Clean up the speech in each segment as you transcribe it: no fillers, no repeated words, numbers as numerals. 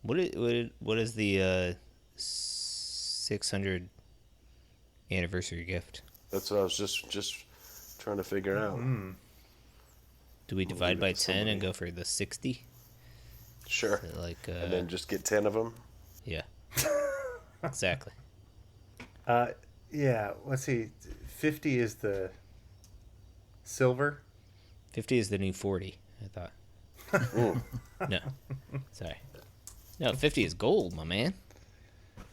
What is the 600 anniversary gift? That's what I was just trying to figure out. Do we divide by 10 and go for the 60? Sure. So and then just get 10 of them? Yeah. Exactly. Yeah, let's see. 50 is the silver. 50 is the new 40, I thought. No. Sorry. No, 50 is gold, my man.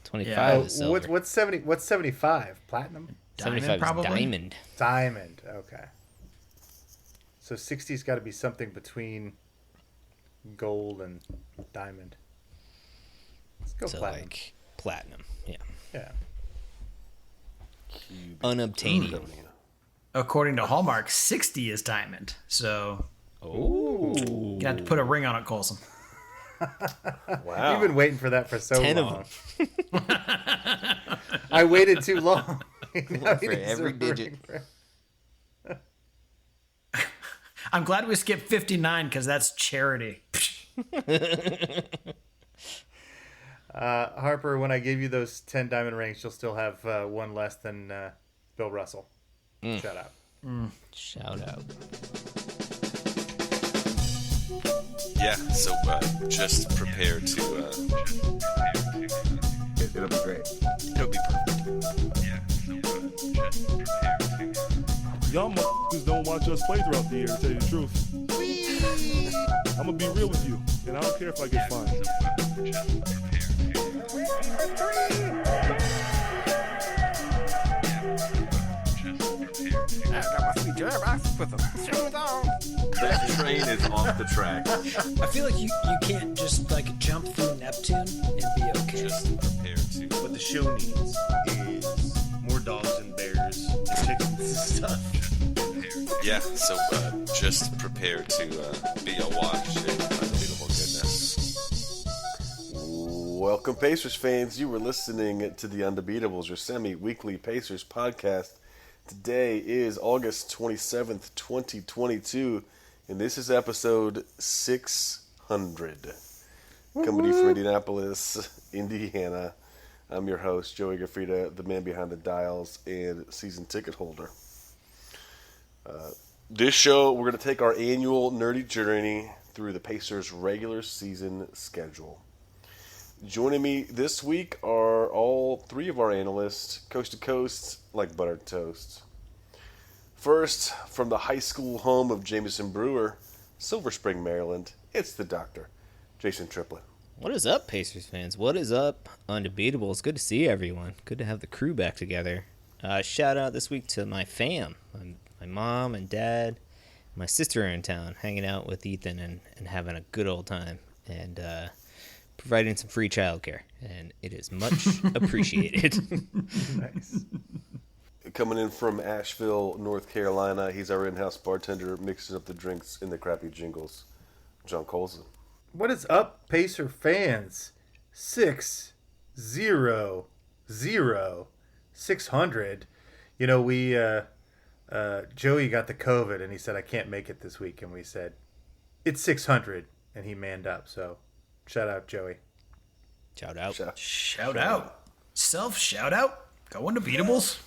25 is silver. What's 70? What's 75? Platinum? 75 probably? is diamond. Diamond. Okay. So 60's got to be something between gold and diamond. Let's go So platinum. like platinum. Yeah. Yeah. Unobtainium. According to Hallmark, 60 is diamond. So Oh. you have to put a ring on it, Colson. Wow. You've been waiting for that for so 10 long. of them. I waited too long. For every digit. I'm glad we skipped 59 because that's charity. Harper, when I gave you those 10 diamond rings, you'll still have one less than Bill Russell. Shout out. Shout out. Yeah, so just prepare to. It'll be great. It'll be perfect. Yeah, so just prepare to. Y'all motherfuckers don't watch us play throughout the year, to tell you the truth. I'm gonna be real with you, and I don't care if I get fined. That train is off the track. I feel like you can't just like jump through Neptune and be okay. Just prepare to. What the show needs is more dogs and bears and chickens and stuff. Yeah, so just prepare to be awash in unbeatable goodness. Welcome, Pacers fans. You were listening to the Undebeatables, your semi-weekly Pacers podcast. Today is August 27th, 2022, and this is episode 600. Coming to you from Indianapolis, Indiana. I'm your host, Joey Graffita, the man behind the dials and season ticket holder. This show, we're going to take our annual nerdy journey through the Pacers' regular season schedule. Joining me this week are all three of our analysts, coast to coast, like buttered toast. First, from the high school home of Jameson Brewer, Silver Spring, Maryland, it's the doctor, Jason Triplett. What is up, Pacers fans? What is up, Undebeatables? It's good to see everyone. Good to have the crew back together. Shout out this week to my fam. My mom and dad. My sister are in town hanging out with Ethan and having a good old time. And providing some free childcare. And it is much appreciated. Nice. Coming in from Asheville, North Carolina, he's our in-house bartender, mixing up the drinks in the crappy jingles, John Colson. What is up, Pacer fans? 600. You know, we Joey got the COVID and he said I can't make it this week, and we said it's 600, and he manned up. So shout out, Joey. Shout out. Shout out. Self shout out. Go Undebeatables.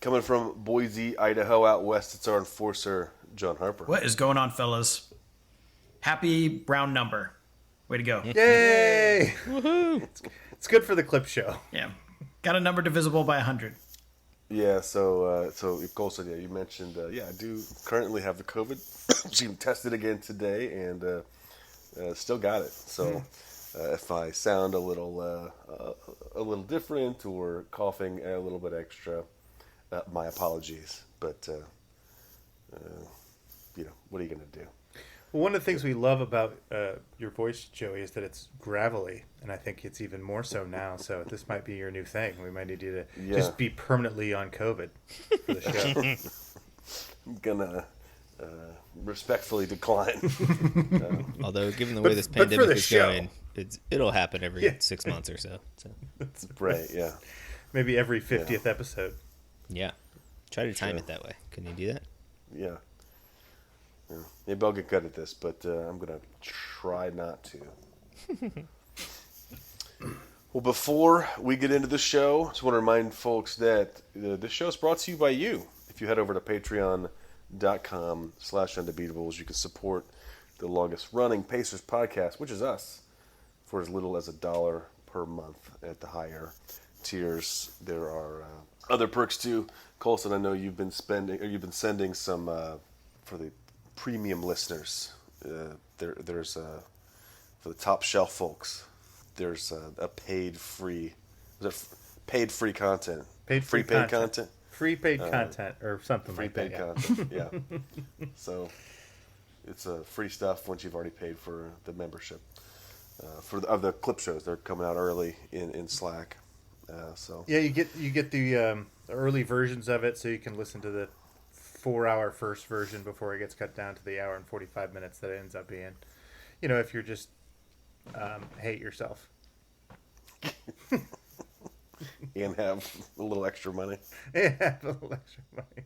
Coming from Boise, Idaho, out west, it's our enforcer, John Harper. What is going on, fellas? Happy round number. Way to go. Yay! Woohoo! It's good for the clip show. Yeah. Got a number divisible by 100. Yeah, so Colson, yeah, you mentioned, I do currently have the COVID. She tested again today, and still got it. So if I sound a little different or coughing a little bit extra, my apologies. But what are you going to do? Well, one of the things we love about your voice, Joey, is that it's gravelly, and I think it's even more so now. So this might be your new thing. We might need you to just be permanently on COVID for the show. I'm gonna respectfully decline. Although, given the way this pandemic is going, it'll happen every 6 months or so. Right, yeah. Maybe every 50th episode. Yeah. Try to time it that way. Can you do that? Yeah. Yeah. Maybe I'll get good at this, but I'm going to try not to. Well, before we get into the show, I just want to remind folks that this show is brought to you by you. If you head over to patreon.com/undebeatables, you can support the longest-running Pacers podcast, which is us, for as little as $1 per month at the higher tiers. There are other perks too. Colson, I know you've been sending some for the premium listeners. There's for the top shelf folks. There's a paid free content. Paid content. Free paid content or something free like paid that. content. Yeah. So it's free stuff once you've already paid for the membership. Of the clip shows, they're coming out early in Slack. So yeah, you get the early versions of it, so you can listen to the 4-hour first version before it gets cut down to the hour and 45 minutes that it ends up being. You know, if you're just hate yourself and have a little extra money. Yeah, a little extra money.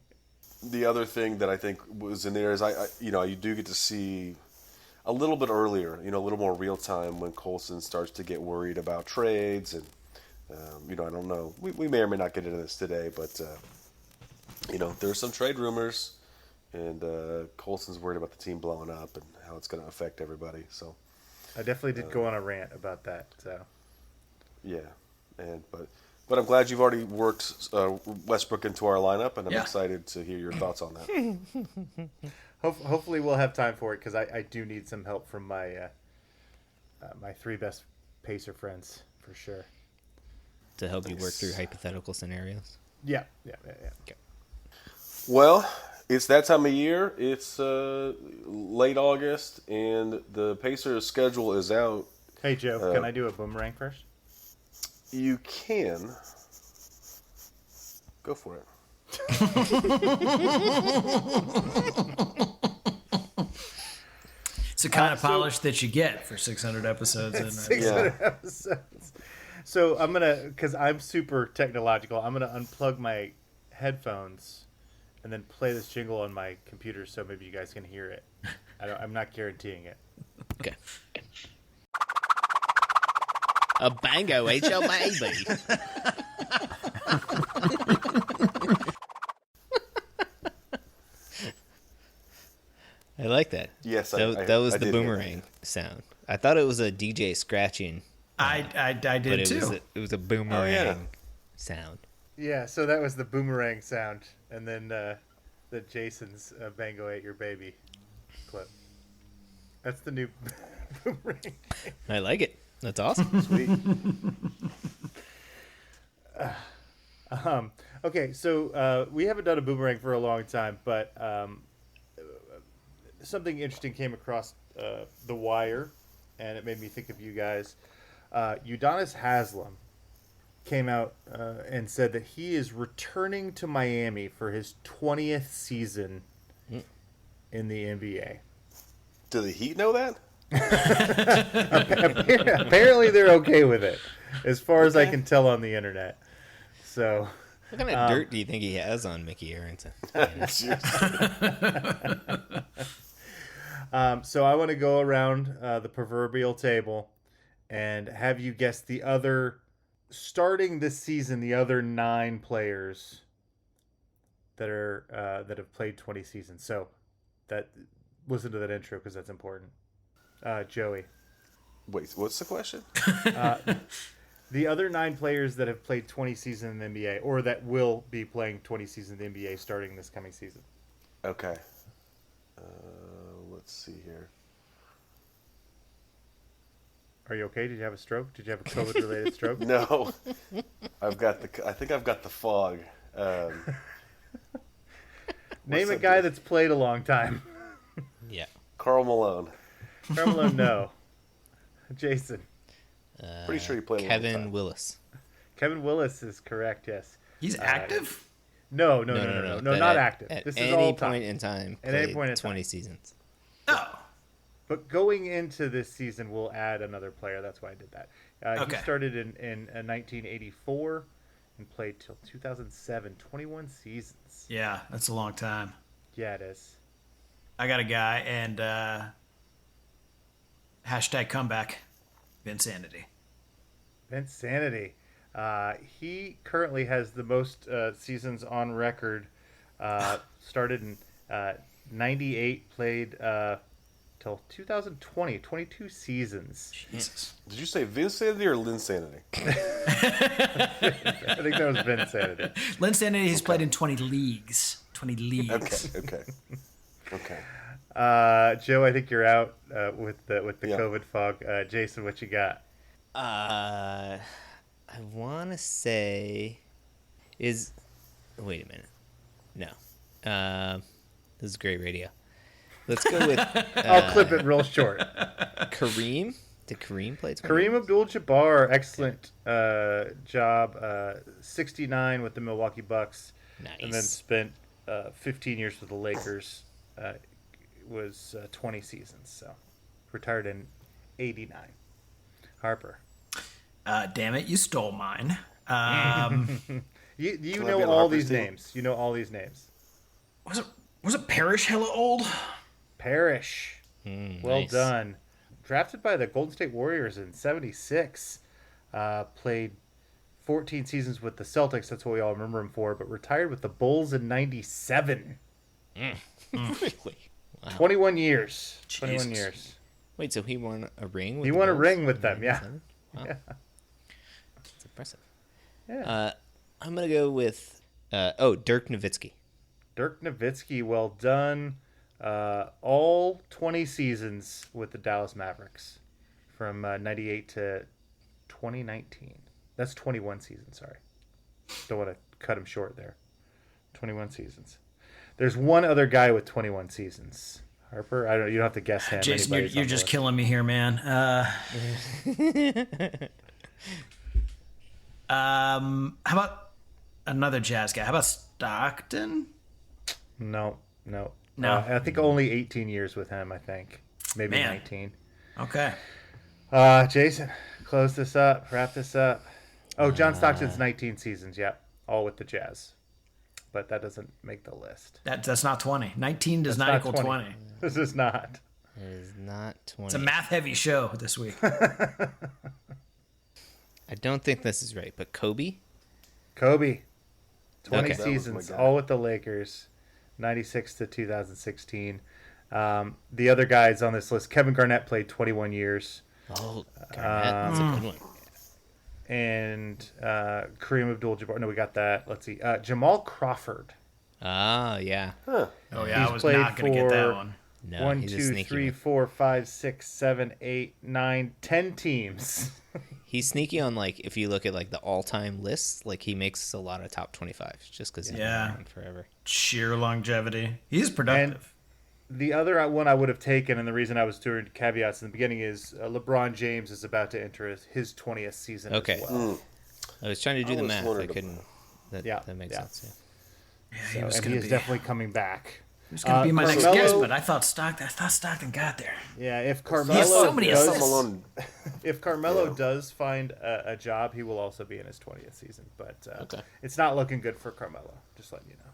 The other thing that I think was in there is you do get to see a little bit earlier, a little more real time when Colson starts to get worried about trades and I don't know. We may or may not get into this today, but there's some trade rumors, and Colson's worried about the team blowing up and how it's going to affect everybody. So I definitely did go on a rant about that. So yeah, but I'm glad you've already worked Westbrook into our lineup, and I'm excited to hear your thoughts on that. Hopefully we'll have time for it, because I do need some help from my my 3 best Pacer friends for sure. To help you work through hypothetical scenarios. Yeah. Okay. Well, it's that time of year. It's late August, and the Pacers' schedule is out. Hey, Joe, can I do a boomerang first? You can. Go for it. It's the kind of polish that you get for 600 episodes. 600 episodes. So I'm going to, because I'm super technological, I'm going to unplug my headphones and then play this jingle on my computer so maybe you guys can hear it. I'm not guaranteeing it. Okay. A bango ain't your baby. I like that. Yes, that was I the did boomerang sound. I thought it was a DJ scratching. I did but too. It was a boomerang sound. Yeah, so that was the boomerang sound, and then the Jason's "Bango Ate Your Baby" clip. That's the new boomerang. I like it. That's awesome. Sweet. Okay, so we haven't done a boomerang for a long time, but something interesting came across the wire, and it made me think of you guys. Udonis Haslem came out and said that he is returning to Miami for his 20th season in the NBA. Do the Heat know that? Apparently they're okay with it, as far as I can tell on the internet. So, what kind of dirt do you think he has on Mickey Arrington? So I want to go around the proverbial table and have you guess the other, starting this season, the other 9 players that have played 20 seasons. So listen to that intro because that's important. Joey. Wait, what's the question? The other 9 players that have played 20 seasons in the NBA, or that will be playing 20 seasons in the NBA starting this coming season. Okay. Let's see here. Are you okay? Did you have a stroke? Did you have a COVID-related stroke? No. I think I've got the fog. Name a guy that's played a long time. Yeah. Karl Malone. Karl Malone, no. Jason. Pretty sure he played a long Kevin time. Willis. Kevin Willis is correct, yes. He's active? No, not active. This is all time. Point in time. At any point in 20 time. seasons. Oh. But going into this season, we'll add another player. That's why I did that. Okay. He started in 1984 and played till 2007. 21 seasons. Yeah, that's a long time. Yeah, it is. I got a guy, and hashtag comeback, Vinsanity. Vinsanity. He currently has the most seasons on record. Started in 98, played till 2020, 22 seasons. Jesus. Did you say Vinsanity or Linsanity? I think that was Vinsanity. Linsanity has played in 20 leagues. 20 leagues. Okay. Joe, I think you're out with the Yeah. COVID fog. Jason, what you got? I want to say is. Wait a minute. No. This is great radio. Let's go with. I'll clip it real short. Kareem. Did Kareem play 20? Kareem Abdul-Jabbar, excellent job. 69 with the Milwaukee Bucks, Nice. and then spent 15 years with the Lakers. Was 20 seasons, so retired in 89. Harper. Damn it, you stole mine. You Can I know be on all Harper's these team? names. You know all these names. Was it Parrish hella old? Parrish. Well Nice. done. Drafted by the Golden State Warriors in 76. Played 14 seasons with the Celtics. That's what we all remember him for. But retired with the Bulls in 97. Really? Wow. 21 years. 21 Jesus. years. Wait, so he won a ring? With He the won a Bulls? ring with them, yeah. 97? Wow. Yeah. That's impressive. Yeah. I'm going to go with, Dirk Nowitzki. Dirk Nowitzki, well done. All 20 seasons with the Dallas Mavericks from 98 to 2019. That's 21 seasons, sorry. Don't want to cut him short there. 21 seasons. There's one other guy with 21 seasons. Harper, you don't have to guess him. Jason, Anybody's you're on the just list. killing me here, man. How about another Jazz guy? How about Stockton? No. No. I think only 18 years with him, I think. Maybe Man. 19. Okay. Jason, close this up. Wrap this up. Oh, John Stockton's 19 seasons. Yep. All with the Jazz. But that doesn't make the list. That's not 20. 19 does That's not not equal 20. 20. This is not. It is not 20. It's a math-heavy show this week. I don't think this is right, but Kobe? Kobe. 20 Okay. seasons, That was my guy. all with the Lakers. 96 to 2016. The other guys on this list, Kevin Garnett played 21 years. Oh, Garnett. That's a good one. And Kareem Abdul-Jabbar. No, we got that. Let's see. Jamal Crawford. Ah, yeah. Oh, yeah, He's I was played not going to get that for- one. No, 1, he's a 2, sneaky 3, one. 4, 5, 6, 7, 8, 9, 10 teams. He's sneaky on, like, if you look at, like, the all-time lists, like, he makes a lot of top 25s just because he's Yeah. been around forever. Sheer longevity. He's productive. The other one I would have taken, and the reason I was doing caveats in the beginning is LeBron James is about to enter his 20th season Okay. as well. I was trying to do I the was math. I wondering couldn't. That makes yeah. sense, Yeah, So, he was and going he to is be. definitely coming back. He was going to be my next Carmelo- guest, but I thought Stockton got there. Yeah, if He Carmelo has so many does, assists. Alone. if Carmelo Yeah. does find a job, he will also be in his 20th season. But Okay. it's not looking good for Carmelo. Just letting you know.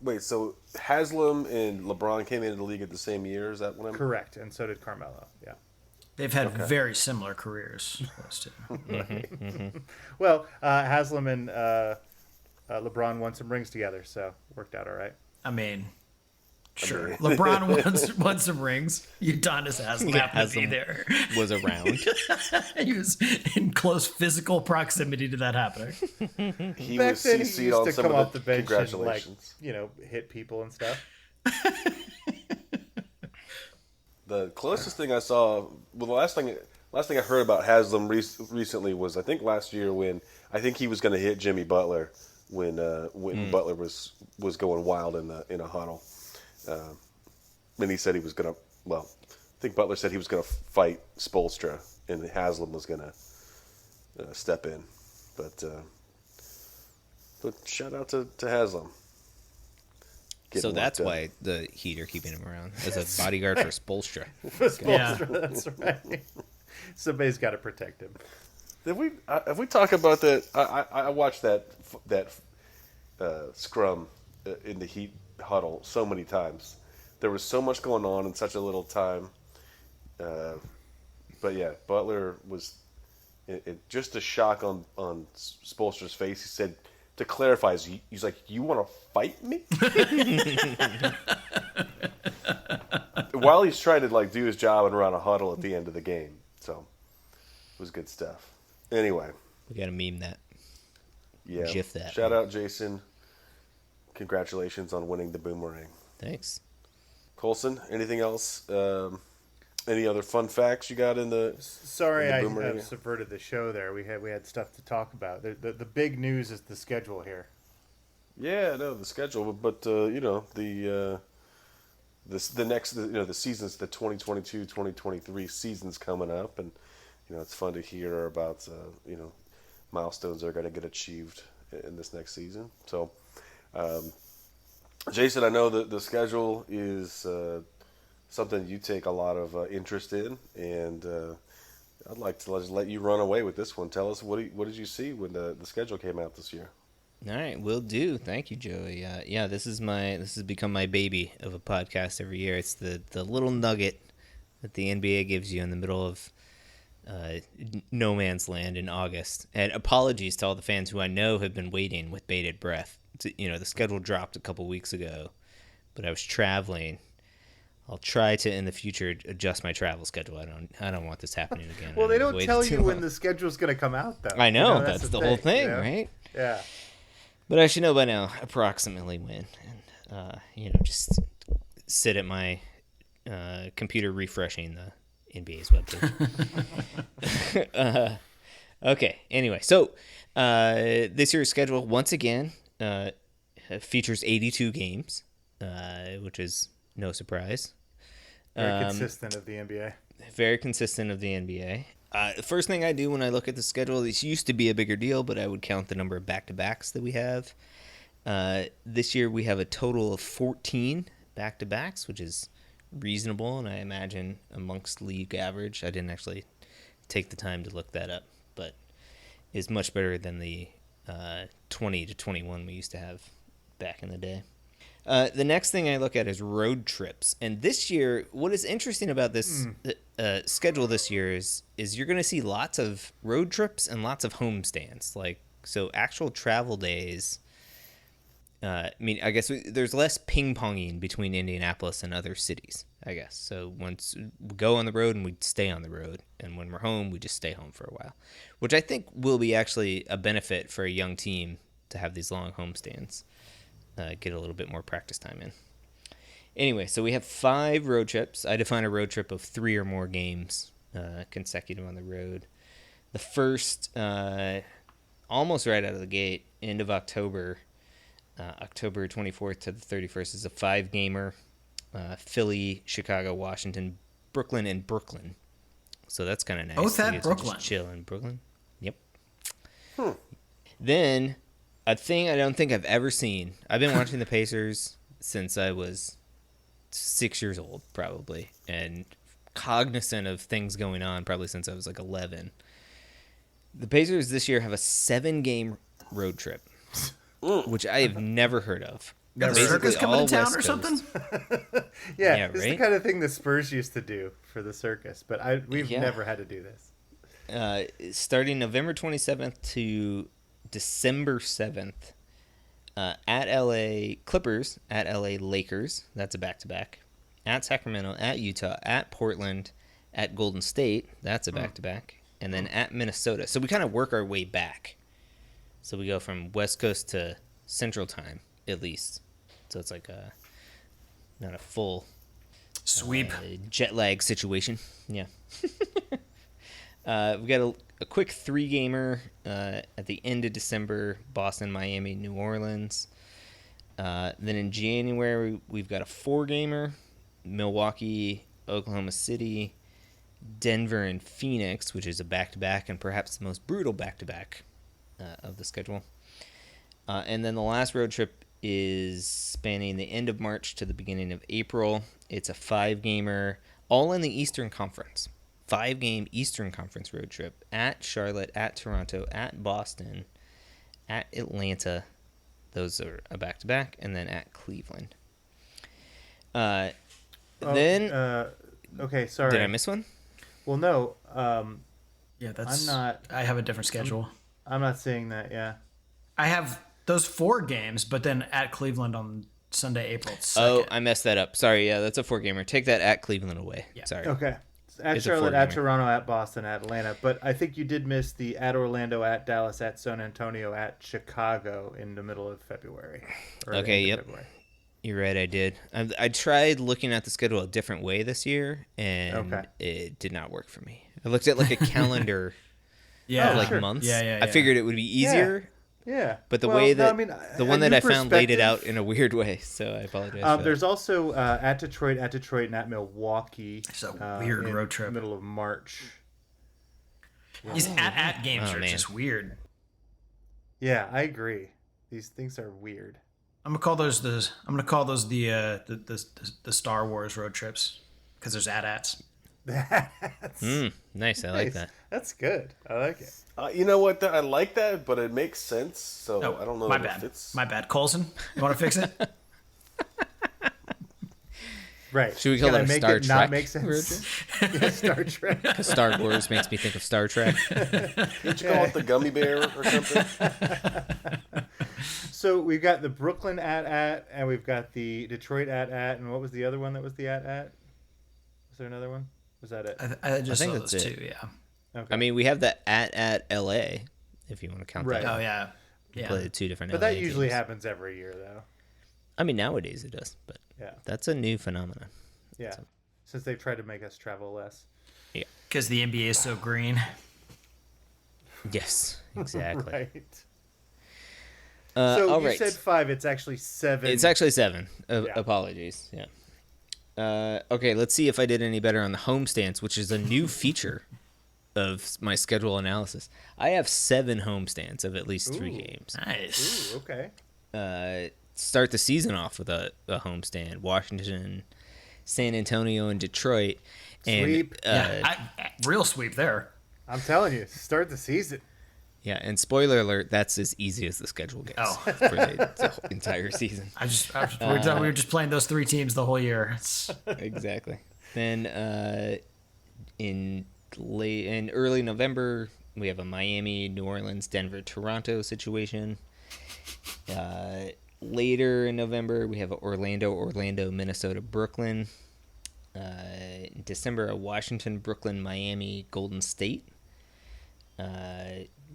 Wait, so Haslam and LeBron came into the league at the same year? Is that what I'm... Correct, and so did Carmelo. Yeah. They've had very similar careers. Those two. Well, Haslam and LeBron won some rings together, so worked out all right. I mean, sure. LeBron won some rings. Udonis Haslam happened to be Haslam there. Was around. He was in close physical proximity to that happening. He Back was then, he CC'd used on to some come of off the the bench and, like, congratulations. hit people and stuff. The closest thing I saw, well, the last thing I heard about Haslam recently was, I think, last year when I think he was going to hit Jimmy Butler when Butler was going wild in a huddle. And he said he was going to, well, I think Butler said he was going to fight Spoelstra, and Haslam was going to step in. But shout out to Haslam. So Getting that's work done. why the Heat are keeping him around as a bodyguard for Spoelstra. Yeah. That's right. Somebody's got to protect him. Have we talked about that? I watched that scrum in the Heat huddle so many times. there was so much going on in such a little time. But yeah, Butler was just a shock on Spoelstra's face. He said, to clarify, he's like, "You want to fight me?" While he's trying to do his job and run a huddle at the end of the game. So it was good stuff. Anyway, We got to meme that. yeah. GIF that. Shout out Jason. Congratulations on winning the boomerang. Thanks. Colson, anything else? Any other fun facts you got in the? Sorry, in the I boomerang? subverted the show there. We had stuff to talk about. The big news is the schedule here. Yeah, no, the schedule, but the next, the seasons, the 2022-2023 seasons coming up, and it's fun to hear about milestones that are going to get achieved in this next season. So, Jason, I know that the schedule is something you take a lot of interest in, and I'd like to let you run away with this one. Tell us what did you see when the schedule came out this year? All right, will do. Thank you, Joey. Yeah, this has become my baby of a podcast every year. It's the little nugget that the NBA gives you in the middle of no man's land in August. And apologies to all the fans who I know have been waiting with bated breath. The schedule dropped a couple weeks ago, but I was traveling. I'll try to in the future adjust my travel schedule. I don't want this happening again. Well, they don't Waited tell too you when long. the schedule's going to come out, though. I know, that's the whole thing, right? Yeah. But I should know by now approximately when, and just sit at my computer refreshing the NBA's webpage. Okay. Anyway, so this year's schedule once again features 82 games, which is no surprise. Very consistent of the NBA. Very consistent of the NBA. The first thing I do when I look at the schedule, this used to be a bigger deal, but I would count the number of back-to-backs that we have. This year we have a total of 14 back-to-backs, which is reasonable, and I imagine amongst league average. I didn't actually take the time to look that up, but is much better than the 20 to 21 we used to have back in the day. The next thing I look at is road trips. And this year, what is interesting about this schedule this year is you're going to see lots of road trips and lots of homestands. So actual travel days. I guess there's less ping-ponging between Indianapolis and other cities, I guess. So once we go on the road and we stay on the road. And when we're home, we just stay home for a while. Which I think will be actually a benefit for a young team to have these long homestands. Get a little bit more practice time in. Anyway, so we have 5 road trips. I define a road trip of 3 or more games consecutive on the road. The first, almost right out of the gate, end of October, October 24th to the 31st is a 5-gamer. Philly, Chicago, Washington, Brooklyn, and Brooklyn. So that's kind of nice. Both at You get to Brooklyn. just chill in Brooklyn. Yep. Then, a thing I don't think I've ever seen. I've been watching the Pacers since I was 6 years old, probably, and cognizant of things going on probably since I was 11. The Pacers this year have a 7-game road trip, which I have never heard of. Got the Basically circus coming all to town West or Coast. something? Yeah, Yeah, it's the right? kind of thing the Spurs used to do for the circus, but we've Yeah. never had to do this. Starting November 27th to December 7th, at LA Clippers, at LA Lakers, that's a back-to-back, at Sacramento, at Utah, at Portland, at Golden State, that's a back-to-back, and then at Minnesota. So we kind of work our way back. So we go from West Coast to Central Time, at least. So it's not a full Sweep. jet lag situation. Yeah. We got a quick 3-gamer at the end of December, Boston, Miami, New Orleans. Then in January, we've got a 4-gamer, Milwaukee, Oklahoma City, Denver, and Phoenix, which is a back-to-back and perhaps the most brutal back-to-back of the schedule. And then the last road trip is spanning the end of March to the beginning of April. It's a 5-gamer, all in the Eastern Conference. 5-game Eastern Conference road trip at Charlotte, at Toronto, at Boston, at Atlanta. Those are a back-to-back, and then at Cleveland. Then Okay, sorry. did I miss one? Well, no. Yeah, that's. I'm not. I have a different schedule. I'm not seeing that. Yeah. I have those 4 games, but then at Cleveland on Sunday, April 2nd. Oh, I messed that up. Sorry. Yeah, that's a 4-gamer. Take that at Cleveland away. Yeah. Sorry. Okay. At It's a Charlotte, at 4-gamer. Toronto, at Boston, at Atlanta. But I think you did miss the at Orlando, at Dallas, at San Antonio, at Chicago in the middle of February. Or Okay, end of yep. February. You're right. I did. I tried looking at the schedule a different way this year, and Okay. it did not work for me. I looked at like a calendar Yeah. of like sure. months. Yeah. I figured it would be easier, Yeah. but the Well, way no, that I mean, the one a that new I found laid it out perspective. in a weird way. So I apologize. For There's that. also at Detroit, and at Milwaukee. It's a weird in road trip. Middle of March. These at games Oh, are man. just weird. Yeah, I agree. These things are weird. I'm gonna call those the Star Wars road trips because there's at-ats. That's Nice. I like nice. that. That's good. I like it. You know what? I like that, but it makes sense. So Oh, I don't know my if bad. it fits. My bad. Colson, you want to fix it? Right. Should we call Can I it a make Star it Trek not make sense? Yeah, Star Trek. Star Wars makes me think of Star Trek. Did you call it the gummy bear or something? So we've got the Brooklyn at, and we've got the Detroit at, and what was the other one that was the at? Was there another one? Was that it? I just think saw that's those it. two. Yeah. Okay. I mean, we have the at LA, if you want to count Right. that. Oh yeah. We Yeah. play the 2 different. But LA that usually teams. happens every year, though. I mean, nowadays it does, but Yeah. that's a new phenomenon. Yeah. Since they've tried to make us travel less. Because the NBA is so green. Yes, exactly. Right. All So you right. said 5. It's actually 7. It's actually 7. Yeah. Apologies. Yeah. Okay, let's see if I did any better on the homestands, which is a new feature of my schedule analysis. I have 7 homestands of at least 3 Ooh. games. Nice. Ooh, okay. Start the season off with a homestand: Washington, San Antonio, and Detroit. And Sweep. Real sweep there. I'm telling you, start the season. yeah, and spoiler alert, that's as easy as the schedule gets Oh. for the whole entire season. We were just playing those 3 teams the whole year. Exactly. Then in early November, we have a Miami, New Orleans, Denver, Toronto situation. Later in November, we have a Orlando, Minnesota, Brooklyn. In December, a Washington, Brooklyn, Miami, Golden State.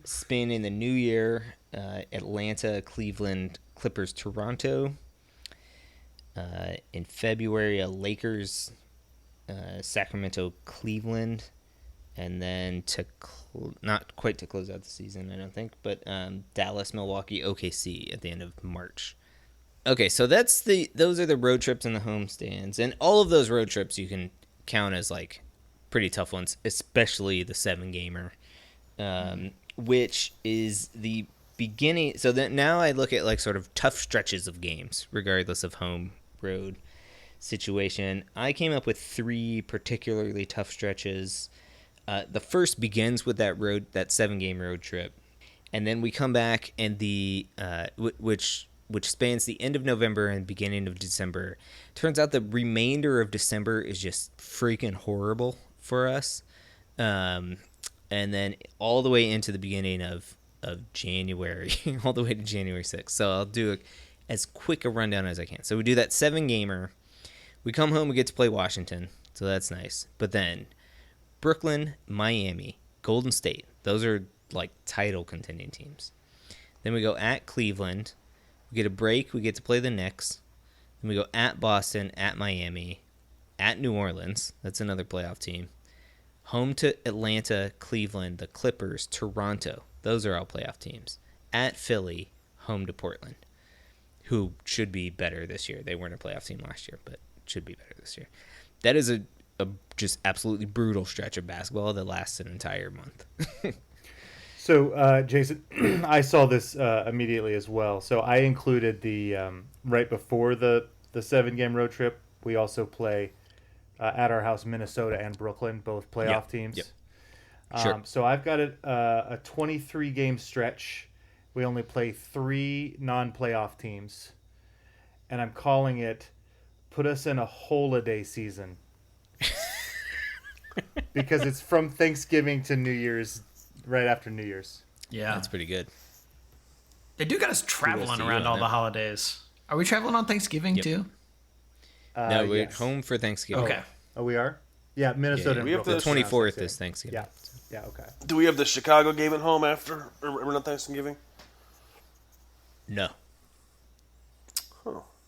Spin in the new year, Atlanta, Cleveland, Clippers, Toronto. In February, a Lakers, Sacramento, Cleveland, and then not quite to close out the season, I don't think, but Dallas, Milwaukee, OKC at the end of March. Okay, so those are the road trips and the homestands, and all of those road trips you can count as like pretty tough ones, especially the 7-gamer, which is the beginning. So that now I look at like sort of tough stretches of games, regardless of home road situation. I came up with 3 particularly tough stretches. The first begins with that 7-game road trip, and then we come back and the which spans the end of November and beginning of December. Turns out the remainder of December is just freaking horrible for us, and then all the way into the beginning of January, all the way to January 6th. So I'll do as quick a rundown as I can. So we do that 7-gamer. We come home, we get to play Washington, so that's nice. But then Brooklyn, Miami, Golden State. Those are like title contending teams. Then we go at Cleveland. We get a break. We get to play the Knicks. Then we go at Boston, at Miami, at New Orleans. That's another playoff team. Home to Atlanta, Cleveland, the Clippers, Toronto. Those are all playoff teams. At Philly, home to Portland, who should be better this year. They weren't a playoff team last year, but should be better this year. That is a just absolutely brutal stretch of basketball that lasts an entire month. So, Jason, I saw this immediately as well. So I included the right before the 7-game road trip. We also play at our house Minnesota and Brooklyn, both playoff teams. Yep. Sure. So I've got a 23-game stretch. We only play 3 non-playoff teams, and I'm calling it Put us in a holiday season. Because it's from Thanksgiving to New Year's, right after New Year's. Yeah. That's pretty good. They do got us traveling to you around on all that. the holidays. Are we traveling on Thanksgiving too? No, we're Yes. home for Thanksgiving. Okay. Oh, we are? Yeah, Minnesota. Yeah, and We have Brooklyn the pronounce 24th Thanksgiving. is Thanksgiving. Yeah. Yeah, okay. Do we have the Chicago game at home after or not Thanksgiving? No.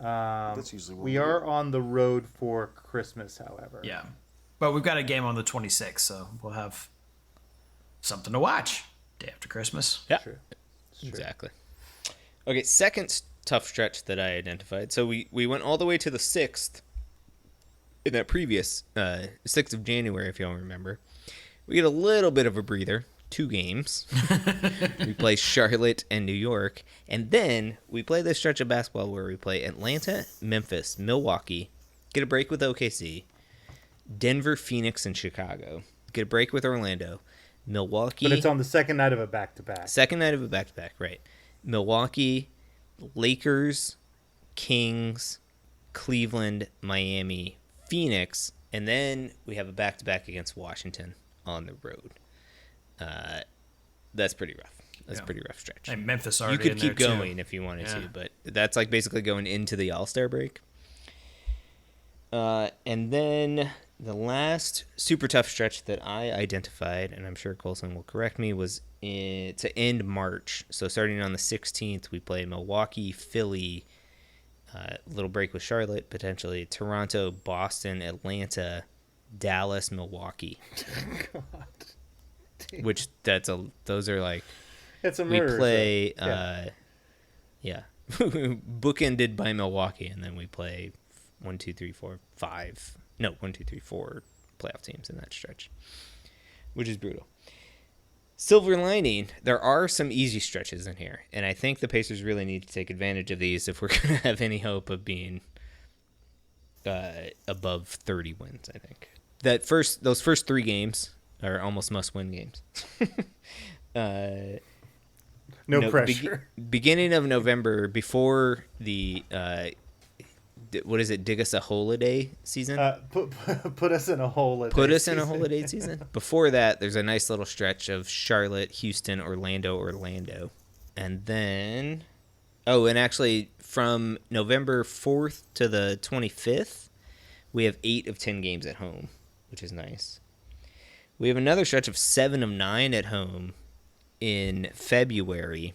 That's usually what We are on the road for Christmas, however. Yeah. But we've got a game on the 26th, so we'll have something to watch day after Christmas. Yeah. True. Exactly. Okay, second tough stretch that I identified. So we went all the way to the 6th in that previous 6th of January, if y'all remember. We get a little bit of a breather. 2 games. We play Charlotte and New York. And then we play this stretch of basketball where we play Atlanta, Memphis, Milwaukee, get a break with OKC, Denver, Phoenix, and Chicago. Get a break with Orlando, Milwaukee. But it's on the second night of a back-to-back. Second night of a back-to-back, right. Milwaukee, Lakers, Kings, Cleveland, Miami, Phoenix, and then we have a back-to-back against Washington on the road. That's pretty rough. That's a pretty rough stretch. And Memphis You already could in keep there, too. going if you wanted Yeah. to, but that's like basically going into the All-Star break. And then the last super tough stretch that I identified, and I'm sure Colson will correct me, was to end March. So starting on the 16th, we play Milwaukee, Philly, little break with Charlotte, potentially Toronto, Boston, Atlanta, Dallas, Milwaukee. Which those are like It's a we murder. play so, yeah. bookended by Milwaukee, and then we play 4 playoff teams in that stretch, which is brutal. Silver lining, there are some easy stretches in here, and I think the Pacers really need to take advantage of these if we're going to have any hope of being above 30 wins. I think those first 3 games are almost must-win games. No pressure. Beginning of November, before the what is it? Dig us a hole-iday season. Put us in a hole. Put us in a hole-iday season. Before that, there's a nice little stretch of Charlotte, Houston, Orlando, and then and actually from November 4th to the 25th, we have 8 of 10 games at home, which is nice. We have another stretch of 7 of 9 at home in February.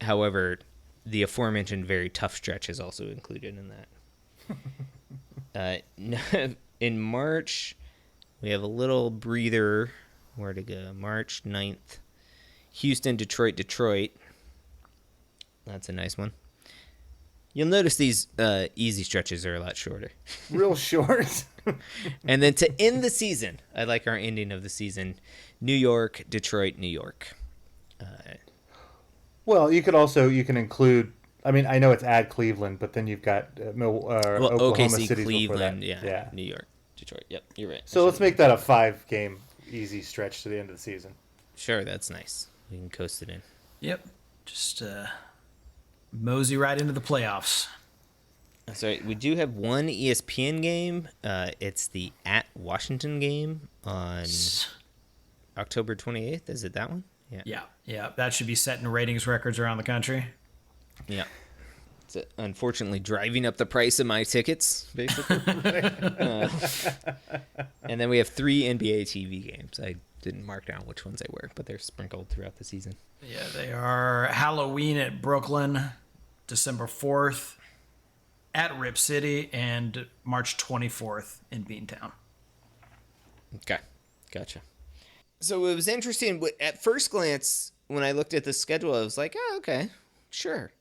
However, the aforementioned very tough stretch is also included in that. In March, we have a little breather. Where to go? March 9th. Houston, Detroit. That's a nice one. You'll notice these easy stretches are a lot shorter. Real short. And then to end the season, I like our ending of the season, New York, Detroit, New York. Well, you can include. I mean, I know it's at Cleveland, but then you've got Oklahoma OKC, City Cleveland, before that. yeah, New York, Detroit. Yep, you're right. So let's make that a 5-game easy stretch to the end of the season. Sure, that's nice. We can coast it in. Yep. Just mosey right into the playoffs. That's right. We do have one ESPN game. It's the at Washington game on October 28th. Is it that one? Yeah. That should be setting ratings records around the country. Yeah. It's unfortunately driving up the price of my tickets, basically. And then we have 3 NBA TV games. I didn't mark down which ones they were, but they're sprinkled throughout the season. Yeah, they are Halloween at Brooklyn, December 4th at Rip City, and March 24th in Beantown. Okay, gotcha. So it was interesting. At first glance, when I looked at the schedule, I was like, oh, okay, sure.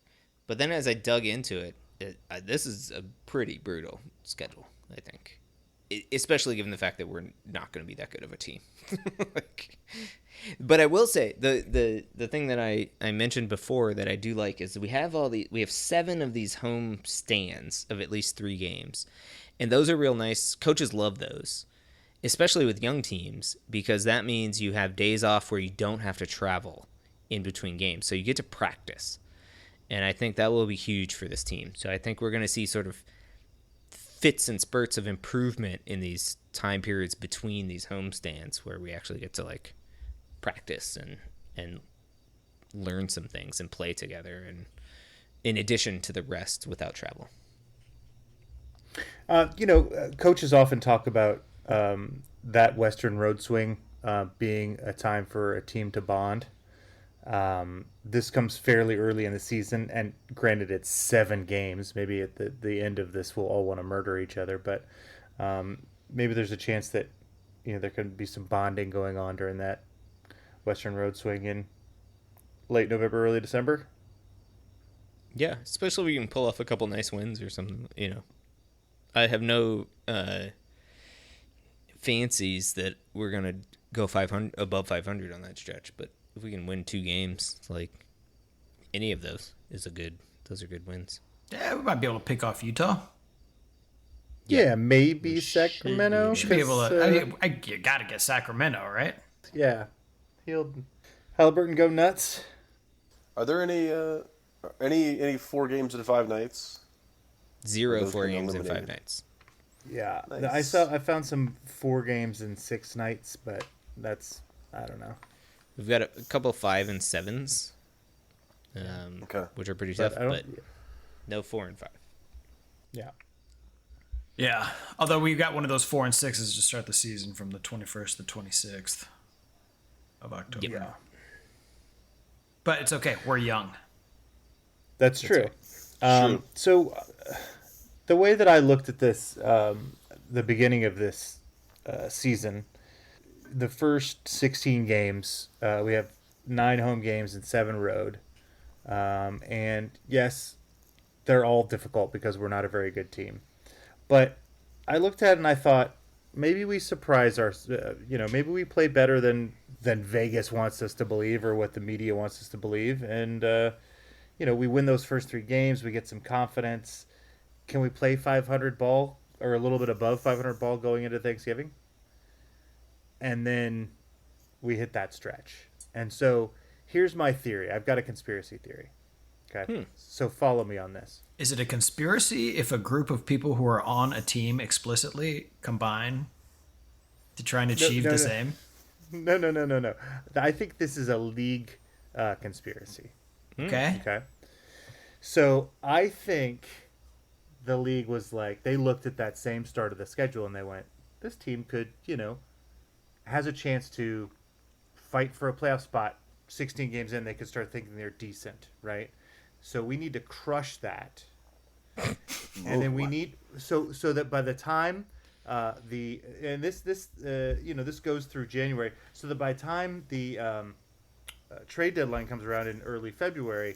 But then as I dug into it, this is a pretty brutal schedule, I think. Especially given the fact that we're not going to be that good of a team. But I will say, the thing that I mentioned before that I do like is we have 7 of these home stands of at least 3 games. And those are real nice. Coaches love those, especially with young teams, because that means you have days off where you don't have to travel in between games. So you get to practice. And I think that will be huge for this team. So I think we're going to see sort of fits and spurts of improvement in these time periods between these homestands where we actually get to like practice and learn some things and play together, and in addition to the rest without travel. Coaches often talk about that Western road swing being a time for a team to bond. This comes fairly early in the season, and granted, it's 7 games. Maybe at the end of this, we'll all want to murder each other, but maybe there's a chance that there could be some bonding going on during that Western road swing in late November, early December. Yeah, especially if we can pull off a couple nice wins or something. I have no fancies that we're gonna go 500 above 500 on that stretch, but if we can win 2 games, like any of those those are good wins. Yeah, we might be able to pick off Utah. Yeah, maybe Sacramento. You should be able to. You got to get Sacramento, right? Yeah, Halliburton go nuts. Are there any 4 games in 5 nights? 0 4 games in 5 nights. Yeah, Nice. I found some 4 games in 6 nights, but that's, I don't know. We've got a couple 5 and 7s, which are pretty tough, but no 4 and 5. Yeah. Yeah. Although we got one of those 4 and 6s to start the season from the 21st to the 26th of October. Yep. Yeah. But it's okay. We're young. That's true. True. So the way that I looked at this, the beginning of this season, the first 16 games, we have 9 home games and 7 road. And yes, they're all difficult because we're not a very good team. But I looked at it and I thought, maybe we surprise maybe we play better than Vegas wants us to believe or what the media wants us to believe. And, we win those first 3 games. We get some confidence. Can we play 500 ball or a little bit above 500 ball going into Thanksgiving? And then we hit that stretch. And so here's my theory. I've got a conspiracy theory. Okay. So follow me on this. Is it a conspiracy if a group of people who are on a team explicitly combine to try and achieve the same? No. I think this is a league conspiracy. Okay. Okay. So I think the league was like, they looked at that same start of the schedule and they went, this team could, has a chance to fight for a playoff spot. 16 games in, they could start thinking they're decent, right? So we need to crush that. And then we need so that by the time this goes through January, so that by the time the trade deadline comes around in early February,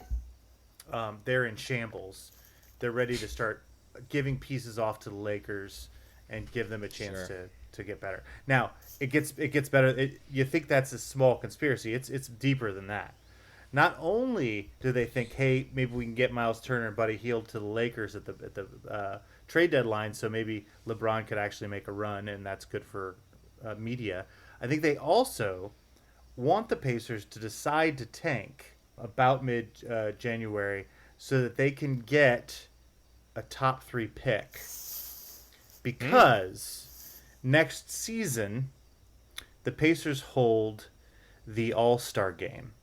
they're in shambles. They're ready to start giving pieces off to the Lakers and give them a chance to get better. Now it gets better. You think that's a small conspiracy? It's deeper than that. Not only do they think, hey, maybe we can get Myles Turner and Buddy Hield to the Lakers at the trade deadline, so maybe LeBron could actually make a run, and that's good for media. I think they also want the Pacers to decide to tank about mid-January so that they can get a top 3 pick. Because next season, the Pacers hold the All-Star game.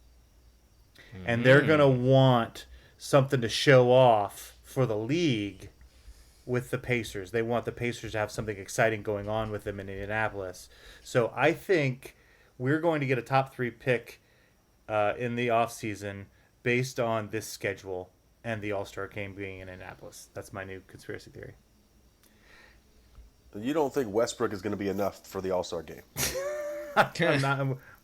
And they're going to want something to show off for the league with the Pacers. They want the Pacers to have something exciting going on with them in Indianapolis. So I think we're going to get a top 3 pick in the offseason based on this schedule and the All-Star game being in Indianapolis. That's my new conspiracy theory. You don't think Westbrook is going to be enough for the All-Star game?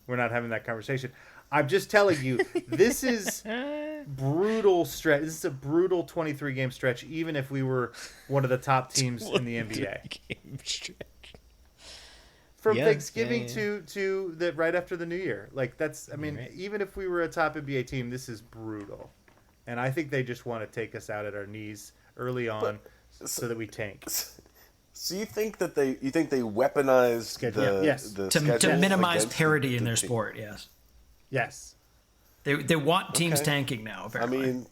We're not having that conversation. I'm just telling you, this is brutal stretch. This is a brutal 23-game stretch, even if we were one of the top teams in the NBA. From Thanksgiving to the right after the New Year. Like even if we were a top NBA team, this is brutal. And I think they just want to take us out at our knees early on so that we tank. So you think they weaponize the schedule to minimize against parity in the their team? sport? Yes. Yes. They want teams tanking now. Apparently. I mean,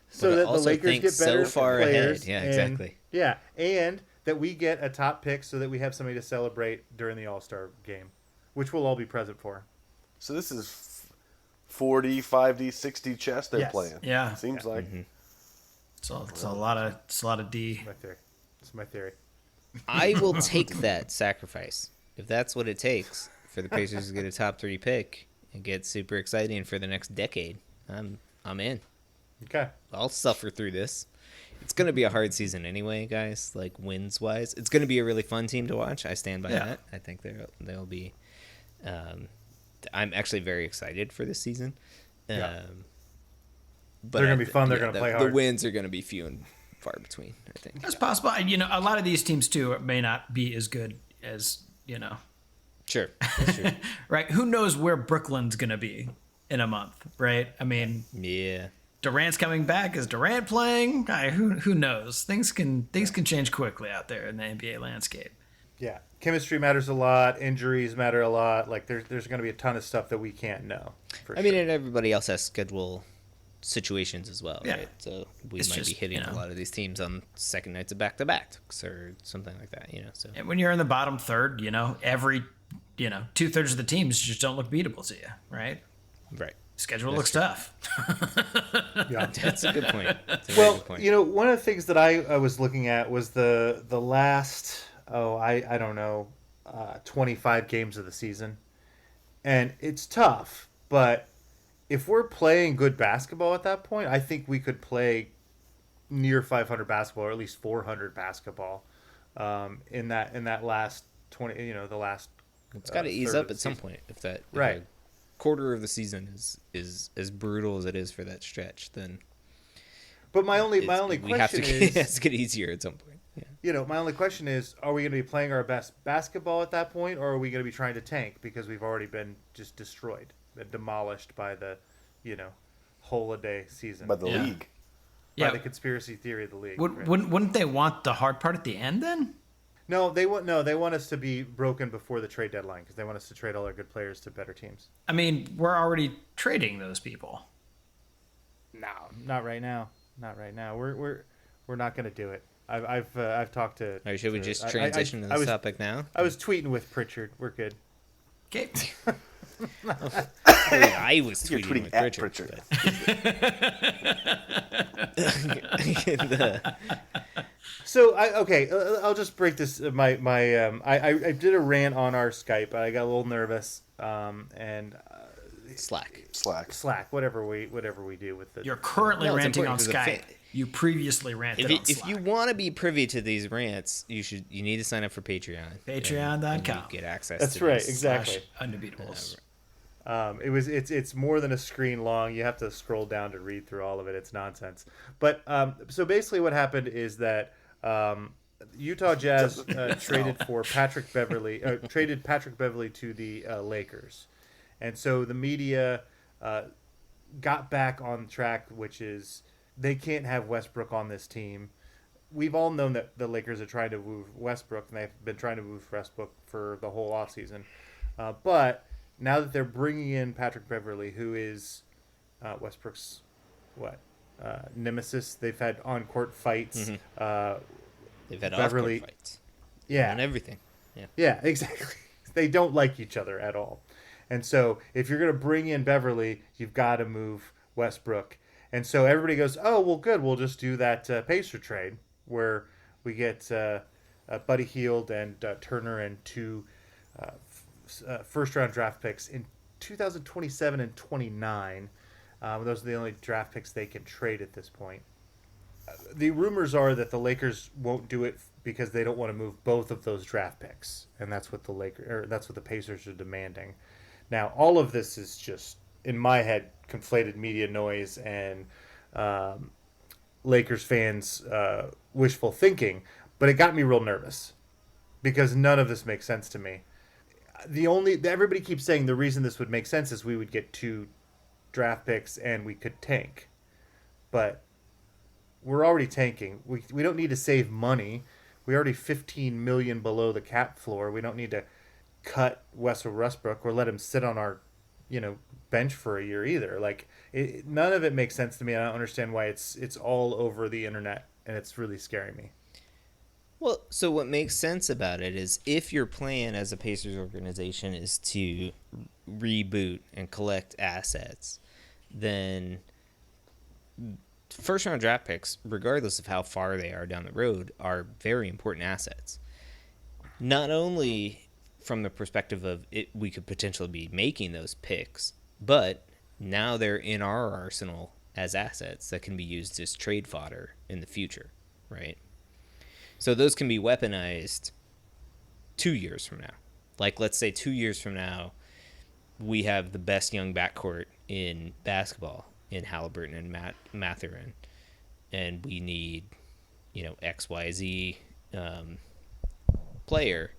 so But that the also Lakers think get better so far players. ahead. Yeah, and- exactly. Yeah, and that we get a top pick so that we have somebody to celebrate during the All-Star game, which we'll all be present for. So this is 40, 50, 60 chess they're Yes. playing. Yeah. Seems like. So it's a lot of D. My theory. It's my theory. I will take that sacrifice if that's what it takes for the Pacers to get a top 3 pick and get super exciting for the next decade. I'm in. Okay. I'll suffer through this. It's going to be a hard season anyway, guys, like wins wise. It's going to be a really fun team to watch. I stand by that. I think they'll be I'm actually very excited for this season. Yeah. But They're going to be fun. They're going to play hard. The wins are going to be few and far between, I think. That's possible. You know, a lot of these teams too may not be as good as, you know. Sure. That's true. Right? Who knows where Brooklyn's going to be in a month, right? I mean, yeah. Durant's coming back. Is Durant playing? Who knows? Things can change quickly out there in the NBA landscape. Yeah. Chemistry matters a lot. Injuries matter a lot. Like there's going to be a ton of stuff that we can't know. I mean, and everybody else has schedule situations as well, Yeah. right? So we It's might just, be hitting a lot of these teams on second nights of back-to-backs or something like that, you know. So And when you're in the bottom third, you know, 2/3 of the teams just don't look beatable to you, right? right. Schedule looks tough. Yeah. That's a good point. That's a very Well, good point. you know, one of the things that I was looking at was the last, I don't know, 25 games of the season. And it's tough, but if we're playing good basketball at that point, I think we could play near 500 basketball or at least 400 basketball in that last 20, you know, the last It's got to ease third up of the at some season. point. If that Right. a quarter of the season is as brutal as it is for that stretch, then But my only we have question to is, it has to get easier at some point. Yeah. you know, my only question is, are we going to be playing our best basketball at that point, or are we going to be trying to tank because we've already been just destroyed, been demolished by the, you know, Hole-iday season, By the Yeah. league. by Yeah. the conspiracy theory of the league. Would, right? wouldn't they want the hard part at the end then? They want us to be broken before the trade deadline because they want us to trade all our good players to better teams. I mean, we're already trading those people. No, not right now. Not right now. We're not going to do it. I've talked to. All right, should we to- just I- transition I to this was, topic now? I was tweeting with Pritchard. We're good. Okay. I was You're tweeting tweeting with at Pritchard. Pritchard. So I'll just break this. I did a rant on our Skype. I got a little nervous. And Slack. Slack. whatever we do with the. You're currently No, it's ranting on important 'cause Skype. You previously ranted on If Slack. you want to be privy to these rants, you need to sign up for Patreon. Patreon.com. and you get access. That's to right, these. exactly. Undebeatables. It's more than a screen long. You have to scroll down to read through all of it. It's nonsense. But so basically, what happened is that Utah Jazz traded Patrick Beverly to the Lakers, and so the media got back on track, which is they can't have Westbrook on this team. We've all known that the Lakers are trying to move Westbrook, and they've been trying to move Westbrook for the whole offseason. But now that they're bringing in Patrick Beverly, who is Westbrook's nemesis, they've had on-court fights. They've had Beverly- off-court fights. Yeah, And everything. yeah, exactly. They don't like each other at all. And so if you're going to bring in Beverly, you've got to move Westbrook. And so everybody goes, oh, well, good. We'll just do that Pacer trade where we get Buddy Hield and Turner and two first-round draft picks in 2027 and 29. Those are the only draft picks they can trade at this point. The rumors are that the Lakers won't do it because they don't want to move both of those draft picks, and that's what that's what the Pacers are demanding. Now, all of this is just in my head conflated media noise and Lakers fans' wishful thinking, but it got me real nervous because none of this makes sense to me. Everybody keeps saying the reason this would make sense is we would get two draft picks and we could tank, but we're already tanking. We don't need to save money. We're already $15 million below the cap floor. We don't need to cut Westbrook or let him sit on our bench for a year either. Like none of it makes sense to me. And I don't understand why it's all over the internet, and it's really scaring me. Well, so what makes sense about it is if your plan as a Pacers organization is to reboot and collect assets, then first round draft picks, regardless of how far they are down the road, are very important assets. Not only from the perspective of it, we could potentially be making those picks, but now they're in our arsenal as assets that can be used as trade fodder in the future, right? So those can be weaponized 2 years from now. Like, let's say 2 years from now, we have the best young backcourt in basketball in Halliburton and Mathurin, and we need, XYZ player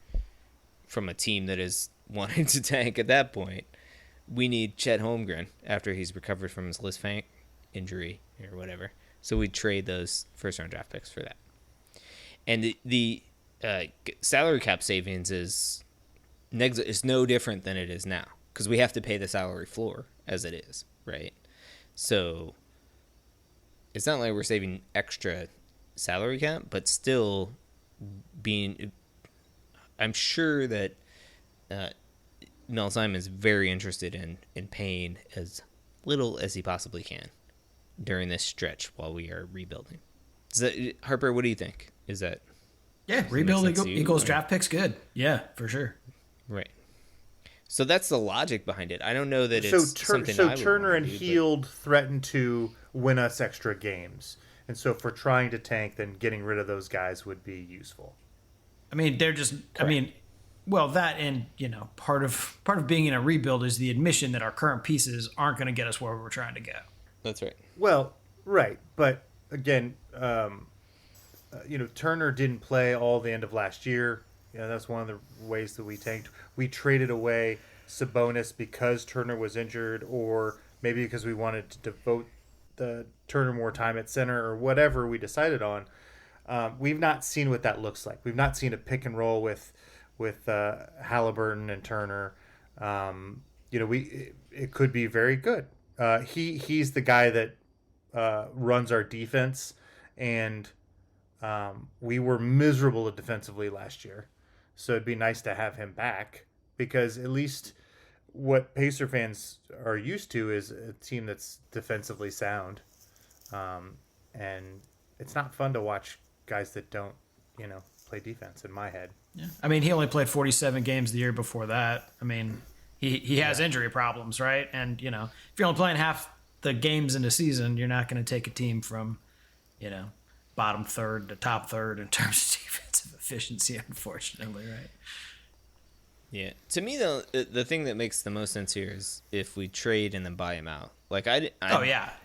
from a team that is wanting to tank at that point. We need Chet Holmgren after he's recovered from his Lisfranc injury or whatever. So we trade those first-round draft picks for that. And the salary cap savings is no different than it is now because we have to pay the salary floor as it is, right? So it's not like we're saving extra salary cap, but still I'm sure that Mel Simon is very interested in paying as little as he possibly can during this stretch while we are rebuilding. Harper, what do you think? Is that rebuild equals draft picks? Good. Yeah, for sure. Right. So that's the logic behind it. I don't know that it's something. So Turner and Hield threatened to win us extra games, and so if we're trying to tank, then getting rid of those guys would be useful. I mean, they're just. Correct. I mean, well, that and part of being in a rebuild is the admission that our current pieces aren't going to get us where we're trying to go. That's right. Well, right, but again. Turner didn't play all the end of last year. That's one of the ways that we tanked. We traded away Sabonis because Turner was injured, or maybe because we wanted to devote the Turner more time at center, or whatever we decided on. We've not seen what that looks like. We've not seen a pick and roll with Halliburton and Turner. It could be very good. He's the guy that runs our defense, and we were miserable defensively last year, so it'd be nice to have him back, because at least what Pacer fans are used to is a team that's defensively sound, and it's not fun to watch guys that don't play defense, in my head. Yeah, I mean, he only played 47 games the year before that. I mean, he has injury problems, right? And if you're only playing half the games in the season, you're not going to take a team from bottom third to top third in terms of defensive efficiency, unfortunately, right? Yeah. To me, though, the thing that makes the most sense here is if we trade and then buy him out. Like we don't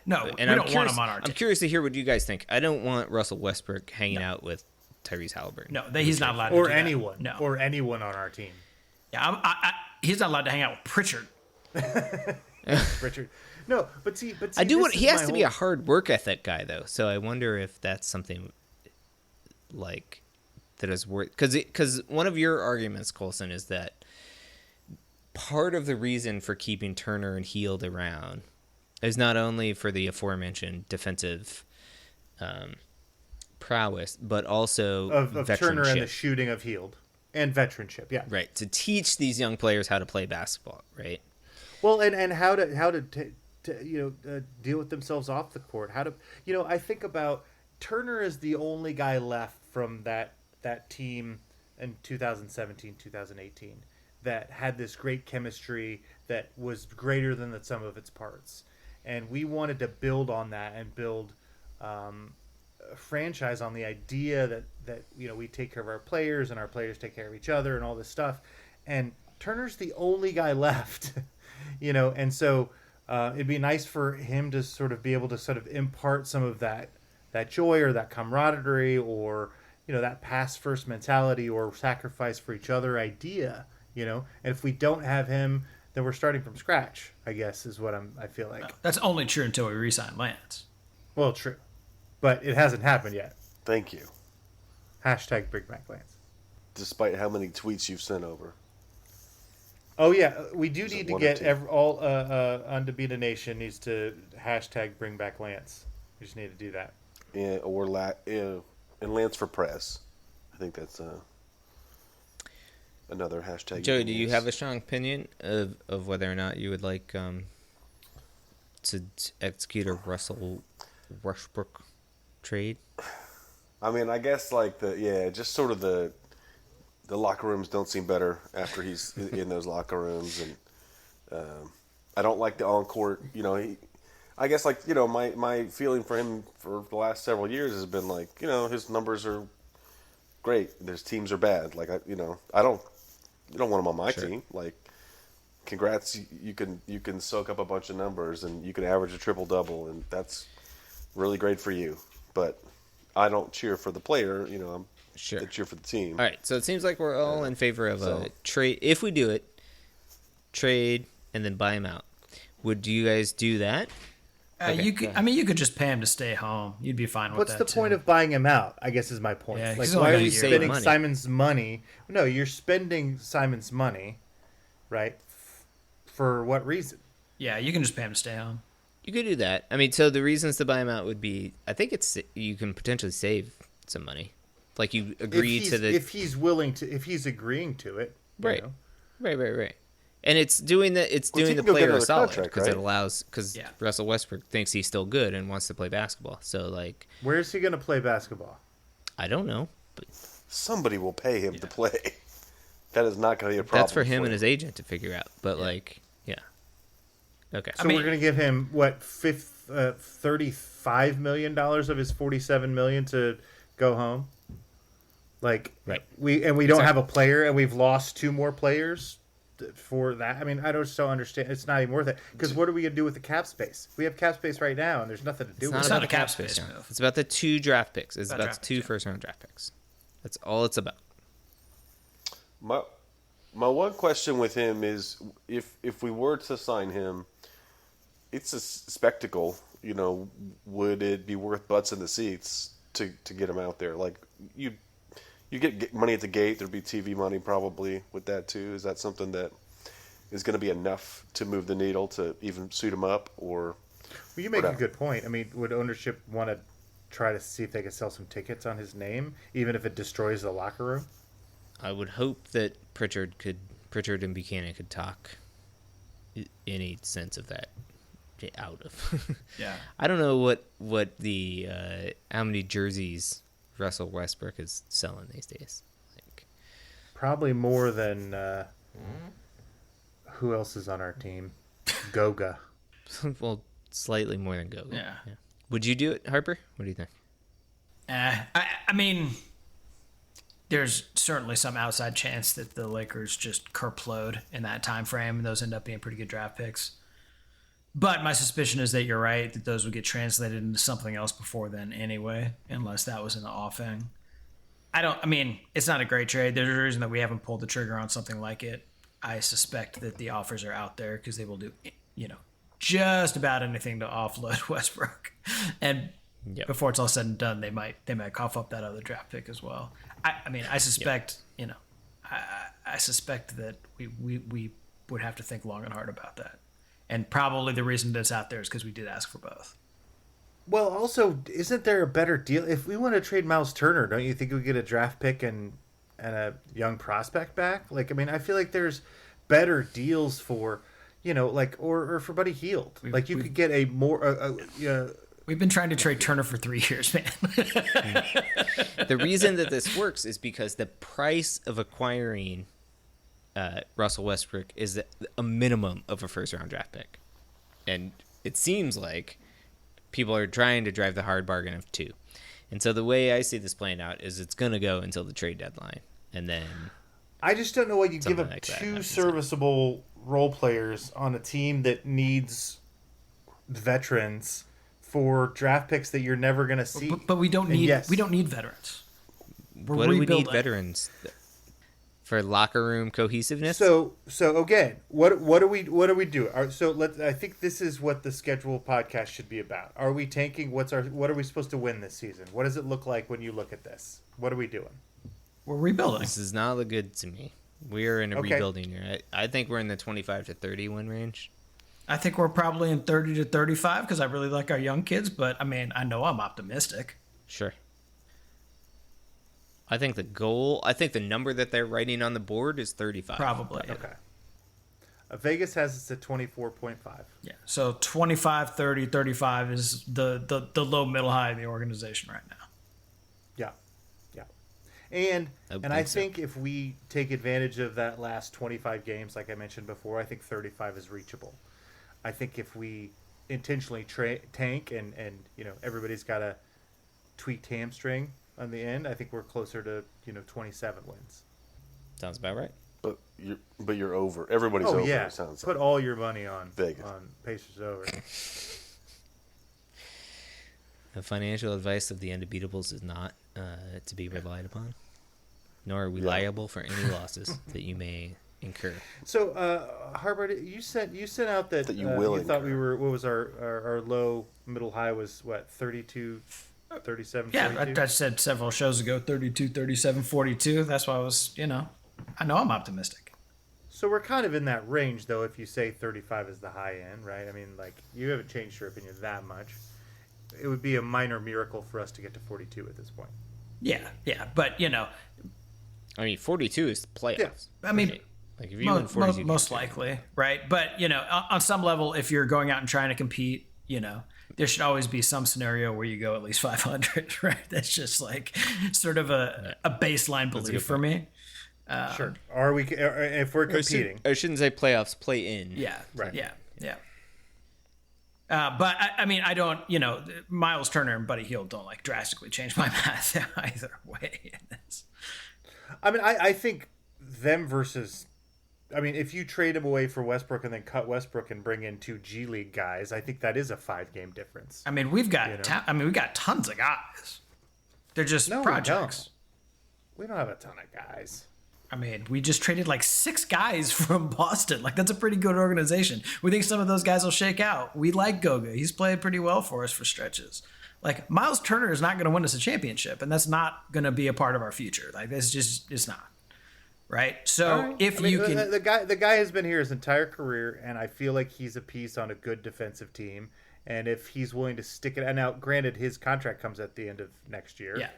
want him on our team. I'm curious to hear what you guys think. I don't want Russell Westbrook hanging out with Tyrese Halliburton. No, he's not allowed to do anyone. That. No. Or anyone on our team. Yeah, he's not allowed to hang out with Pritchard. Pritchard. No, but see, I do want. He has to be a hard work ethic guy, though. So I wonder if that's something like that is worth. Because one of your arguments, Colson, is that part of the reason for keeping Turner and Hield around is not only for the aforementioned defensive prowess, but also of Turner and the shooting of Hield and veteranship. Yeah, right. To teach these young players how to play basketball, right? Well, and how to deal with themselves off the court. I think about Turner is the only guy left from that team in 2017, 2018 that had this great chemistry that was greater than the sum of its parts. And we wanted to build on that and build a franchise on the idea that we take care of our players and our players take care of each other and all this stuff. And Turner's the only guy left, and so it'd be nice for him to sort of be able to sort of impart some of that joy or that camaraderie or that pass first mentality or sacrifice for each other idea, and if we don't have him, then we're starting from scratch, I guess, is what I feel like. That's only true until we re-sign Lance. Well, true. But it hasn't happened yet. Thank you. # Bring Back Lance. Despite how many tweets you've sent over. Oh yeah, we do Is it need to one or get two? all Undefeated Nation needs to hashtag bring back Lance. We just need to do that. And Lance for Press. I think that's another hashtag. Joey, can do you use. have a strong opinion of whether or not you would like to execute a Russell Westbrook trade? I mean, I guess like just sort of the locker rooms don't seem better after he's in those locker rooms, and I don't like the on court. I guess like my feeling for him for the last several years has been like his numbers are great. His teams are bad. Like I don't you don't want him on my team. Like congrats, you can soak up a bunch of numbers and you can average a triple double, and that's really great for you. But I don't cheer for the player. I cheer for the team. All right, so it seems like we're all in favor of a trade. If we do it, trade and then buy him out. Would you guys do that? You could. I mean, you could just pay him to stay home. You'd be fine with What's that. the point of buying him out? I guess is my point. Yeah, like, he's why only are got you a year spending left. Simon's money? No, you're spending Simon's money, right? For what reason? Yeah, you can just pay him to stay home. You could do that. I mean, so the reasons to buy him out would be, I think you can potentially save some money. Like you agree to the if he's willing to, if he's agreeing to it, you right, know. right. And it's doing the Well, he the can go get player a another solid contract, because right? it allows Russell Westbrook thinks he's still good and wants to play basketball. So like, Where is he going to play basketball? I don't know, but Somebody will pay him to play. That is not going to be a problem. that's for him and his agent to figure out. But like, yeah, okay. So we're going to give him what $35 million of his $47 million to go home. Like Right. we don't have a player, and we've lost two more players for that. I mean, I just don't understand. It's not even worth it because what are we going to do with the cap space? We have cap space right now, and there's nothing to do It's with not it. about not the a cap cap space space. move. It's about the 2 draft picks. It's About about draft the 2 picks, yeah. first-round draft picks. That's all it's about. My one question with him is if we were to sign him, it's a spectacle. Would it be worth butts in the seats to get him out there? Like you get money at the gate. There'd be TV money probably with that too. Is that something that is going to be enough to move the needle to even suit him up? Or Well, you make a good point. I mean, would ownership want to try to see if they could sell some tickets on his name, even if it destroys the locker room? I would hope that Pritchard and Buchanan could talk any sense of that out of. Yeah. I don't know what the how many jerseys Russell Westbrook is selling these days. Like, Probably more than who else is on our team? Goga. well, slightly more than Goga. Yeah. Would you do it, Harper? What do you think? I mean, there's certainly some outside chance that the Lakers just kerplode in that time frame, and those end up being pretty good draft picks. But my suspicion is that you're right, that those would get translated into something else before then anyway, unless that was in the offing. I mean, it's not a great trade. There's a reason that we haven't pulled the trigger on something like it. I suspect that the offers are out there because they will do, just about anything to offload Westbrook. And before it's all said and done, they might cough up that other draft pick as well. I mean, I suspect, I suspect that we would have to think long and hard about that. And probably the reason that it's out there is because we did ask for both. Well, also, isn't there a better deal? If we want to trade Myles Turner, don't you think we get a draft pick and a young prospect back? Like, I mean, I feel like there's better deals for, or for Buddy Hield. Like, you could get a more, We've been trying to trade Turner for 3 years, man. The reason that this works is because the price of acquiring Russell Westbrook is a minimum of a first-round draft pick. And it seems like people are trying to drive the hard bargain of 2. And so the way I see this playing out is it's going to go until the trade deadline. And then I just don't know why you give something up like that two happens. serviceable role players on a team that needs veterans for draft picks that you're never going to see. But we don't And need yes. we don't need veterans. We're What do we need rebuilding. veterans for locker room cohesiveness? So again, what do we do? I think this is what the schedule podcast should be about. Are we tanking? What are we supposed to win this season? What does it look like when you look at this? What are we doing? We're rebuilding. This does not look good to me. We're in a Okay. rebuilding year. I think we're in the 25 to 30 win range. I think we're probably in 30 to 35 because I really like our young kids. But I mean, I know I'm optimistic. Sure. I think the number that they're writing on the board is 35. Probably. Yeah. Okay. Vegas has us at 24.5. Yeah. So 25, 30, 35 is the low, middle, high of the organization right now. Yeah. Yeah. And would I think so. think if we take advantage of that last 25 games, like I mentioned before, I think 35 is reachable. I think if we intentionally tank and everybody's got a tweaked hamstring on the end, I think we're closer to 27 wins. Sounds about right. But you're over. Everybody's over. Yeah, It sounds put like. all your money on Vegas. on Pacers over. The financial advice of the Undebeatables is not to be relied upon, nor are we liable for any losses that you may incur. So, Harbert, you sent out that you will you thought incur. we were. What was our low, middle, high was what 32, 37, Yeah, 42? I said several shows ago 32, 37, 42. That's why I was, I know I'm optimistic. So we're kind of in that range, though. If you say 35 is the high end, right? I mean, like you haven't changed your opinion that much. It would be a minor miracle for us to get to 42 at this point. Yeah. But, I mean, 42 is playoffs. Yeah. I mean, Like if you win 42 most likely, right? But, on some level, if you're going out and trying to compete, there should always be some scenario where you go at least 500, right? That's just like sort of a baseline belief for me. Sure. Are we? If we're competing, I shouldn't say playoffs, play in. Yeah. Right. Yeah. But I mean, I don't, Myles Turner and Buddy Hield don't like drastically change my math either way in this. I mean, I think them versus. I mean, if you trade him away for Westbrook and then cut Westbrook and bring in 2 G League guys, I think that is a 5-game difference. I mean, we've got we've got tons of guys. They're just projects. We don't have a ton of guys. I mean, we just traded like 6 guys from Boston. Like, that's a pretty good organization. We think some of those guys will shake out. We like Goga. He's played pretty well for us for stretches. Like, Myles Turner is not going to win us a championship, and that's not going to be a part of our future. Like, it's not. Right? So, if you can... The guy has been here his entire career, and I feel like he's a piece on a good defensive team. And if he's willing to stick it... And now, granted, his contract comes at the end of next year. Yeah.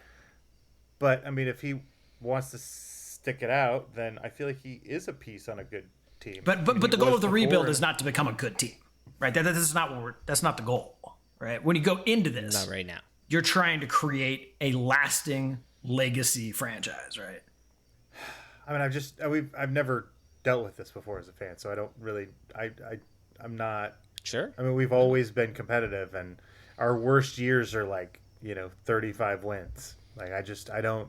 But, I mean, if he wants to stick it out, then I feel like he is a piece on a good team. But the goal of the rebuild is not to become a good team, right? That's not the goal, right? When you go into this, Not right now. you're trying to create a lasting legacy franchise, right? I mean, I've never dealt with this before as a fan, so I don't really. I'm not. Sure. I mean, we've always been competitive, and our worst years are like 35 wins. Like I don't.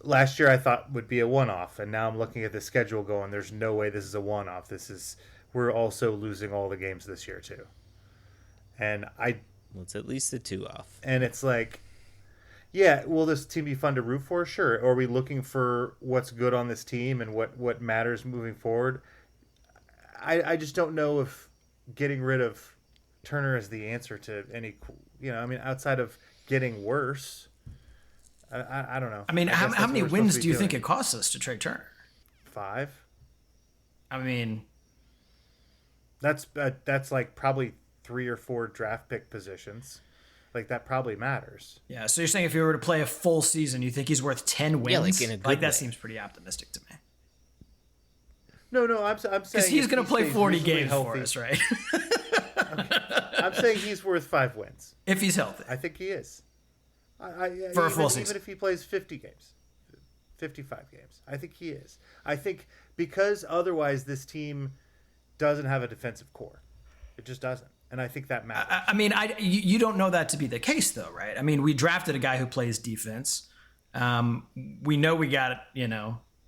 Last year I thought would be a one-off, and now I'm looking at the schedule going, there's no way this is a one-off. We're also losing all the games this year too. And Well, it's at least a 2 off. and it's like, yeah, will this team be fun to root for? Sure. Or are we looking for what's good on this team and what matters moving forward? I just don't know if getting rid of Turner is the answer to any, I mean, outside of getting worse. I don't know. I mean, guess how that's many what we're wins supposed to do you be think doing. it costs us to trade Turner? 5? I mean, That's like probably 3 or 4 draft pick positions. Like that probably matters. yeah. So you're saying if he were to play a full season, you think he's worth 10 wins? Yeah, like in a good that way. seems pretty optimistic to me. No, I'm saying Because he's if going to he play stays 40 reasonably games healthy, for us, right? I'm saying he's worth 5 wins. If he's healthy. I think he is. For a full even season. if he plays 50 games, 55 games, I think he is. I think because otherwise this team doesn't have a defensive core. It just doesn't. And I think that matters. I mean, you don't know that to be the case, though, right? I mean, we drafted a guy who plays defense. We know we got,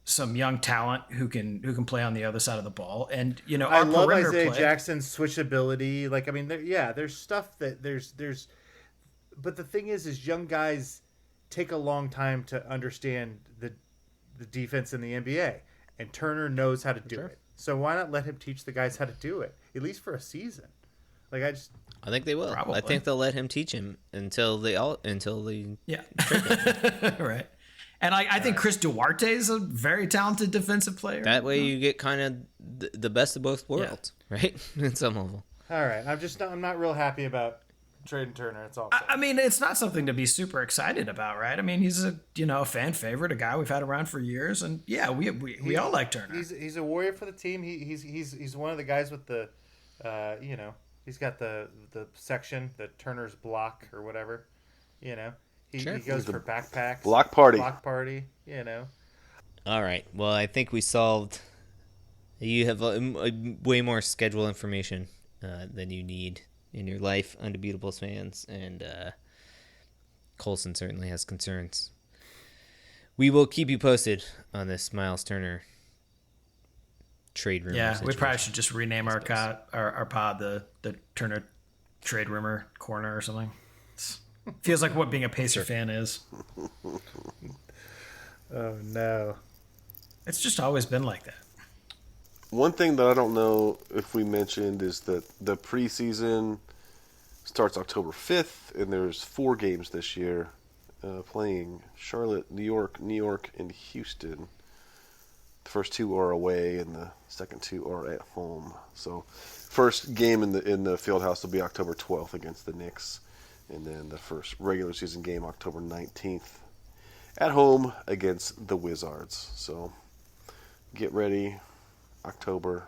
some young talent who can play on the other side of the ball. And, I our love perimeter Isaiah play, Jackson's switchability. Like, I mean, there's stuff that there's, but the thing is young guys take a long time to understand the defense in the NBA, and Turner knows how to do it. So why not let him teach the guys how to do it, at least for a season? Like I think they will. Probably. I think they'll let him teach him until they Yeah. Right. And I think Chris Duarte is a very talented defensive player. That way you get kind of the best of both worlds, right? At some level. All right, I'm not real happy about trading Turner. It's all. I mean, it's not something to be super excited about, right? I mean, he's a fan favorite, a guy we've had around for years, and yeah, we all like Turner. He's a warrior for the team. He's one of the guys with the, he's got the section, the Turner's block or whatever, He goes for backpacks. Block party. Block party, All right. Well, I think we solved. You have way more schedule information than you need in your life, Undebeatables fans, and Colson certainly has concerns. We will keep you posted on this Myles Turner trade rumor. Yeah, we situation. probably should just rename our pod the Turner Trade Rumor Corner or something. Feels like what being a Pacer fan is. Oh no, it's just always been like that. One thing that I don't know if we mentioned is that the preseason starts October 5th, and there's 4 games this year, playing Charlotte, New York, and Houston. The first 2 are away, and the second 2 are at home. So, first game in the Fieldhouse will be October 12th against the Knicks, and then the first regular season game October 19th at home against the Wizards. So, get ready. October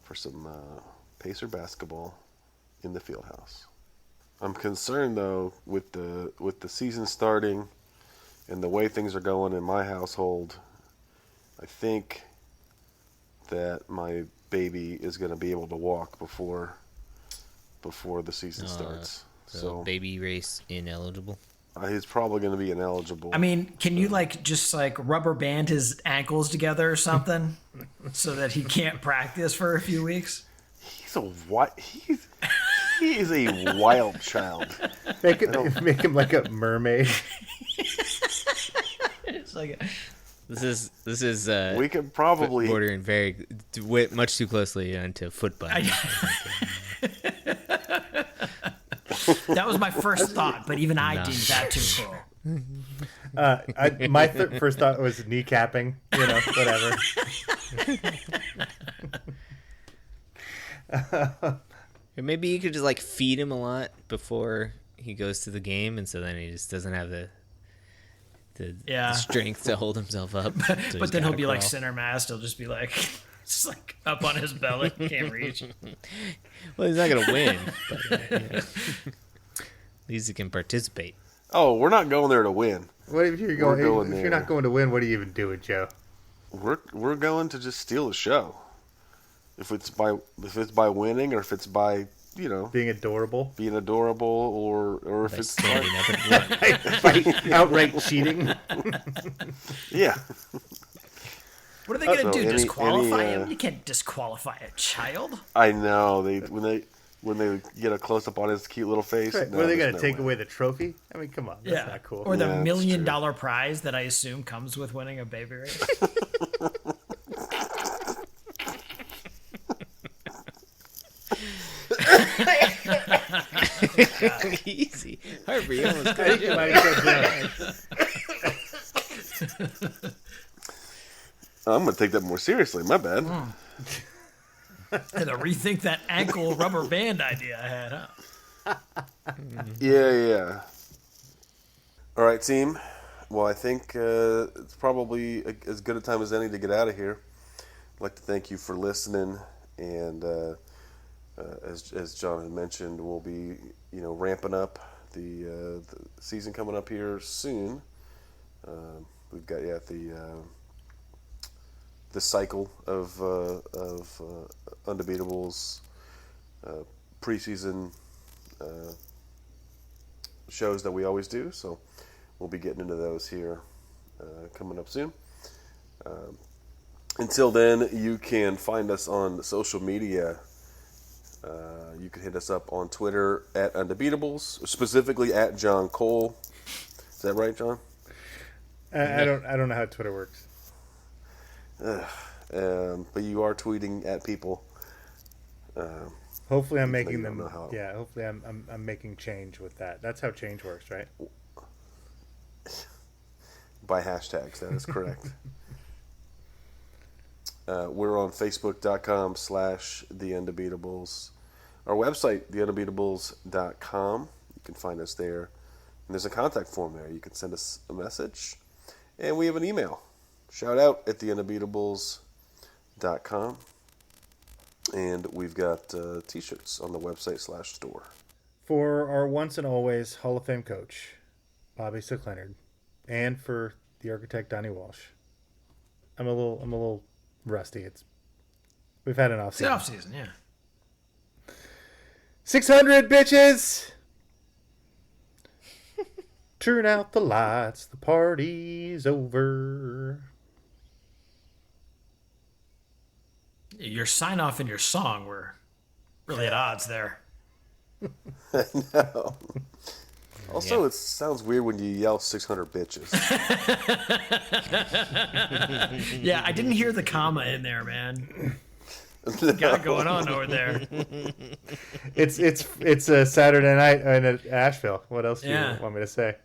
for some Pacer basketball in the Fieldhouse. I'm concerned though with the season starting and the way things are going in my household. I think that my baby is going to be able to walk before the season starts. So baby race ineligible. He's probably going to be ineligible. I mean, can you just rubber band his ankles together or something so that he can't practice for a few weeks? He's a wild child. Make him like a mermaid. It's like this is we could probably bordering very much too closely into football. That was my first thought, but even I deemed that too cruel. My first thought was kneecapping, whatever. Or maybe you could just feed him a lot before he goes to the game, and so then he just doesn't have the strength to hold himself up. But then he'll be like center mass. He'll just be just up on his belly, can't reach. Well, he's not gonna win, but at least he can participate. Oh, we're not going there to win. What if you're going? If you're not going to win, what are you even doing, Joe? We're going to just steal the show. If it's by winning, or if it's by being adorable, or if it's standing up and by outright cheating. Yeah. What are they going to do? Disqualify him? You can't disqualify a child. I know when they get a close up on his cute little face. Right. No, what are they going to no take way. away the trophy? I mean, come on, that's not cool. Or the $1 million true. prize that I assume comes with winning a baby race. Easy. Harvey almost I think you might have said I'm going to take that more seriously. My bad. And to rethink that ankle rubber band idea I had, huh? Yeah. All right, team. Well, I think it's probably as good a time as any to get out of here. I'd like to thank you for listening, and as John had mentioned, we'll be ramping up the season coming up here soon. We've got the cycle of Undebeatables preseason shows that we always do, so we'll be getting into those here coming up soon. Until then, you can find us on social media. You can hit us up on Twitter at Undebeatables, specifically at John Cole. Is that right, John? I don't know how Twitter works. But you are tweeting at people. Hopefully, I'm making them. know how. Yeah, hopefully, I'm making change with that. That's how change works, right? by hashtags. That is correct. We're on Facebook.com/The Undebeatables. Our website, theundebeatables.com. You can find us there. And there's a contact form there. You can send us a message. And we have an email. Shout out at theundebeatables.com. And we've got t-shirts on the website/store. For our once and always Hall of Fame coach, Bobby Leonard, and for the architect, Donnie Walsh. I'm a little rusty. We've had an off season. It's off season, yeah. 600 bitches. Turn out the lights. The party's over. Your sign off and your song were really at odds there. No. Also, it sounds weird when you yell 600 bitches. Yeah, I didn't hear the comma in there, man. Got it going on over there. It's a Saturday night in Asheville. What else do you want me to say?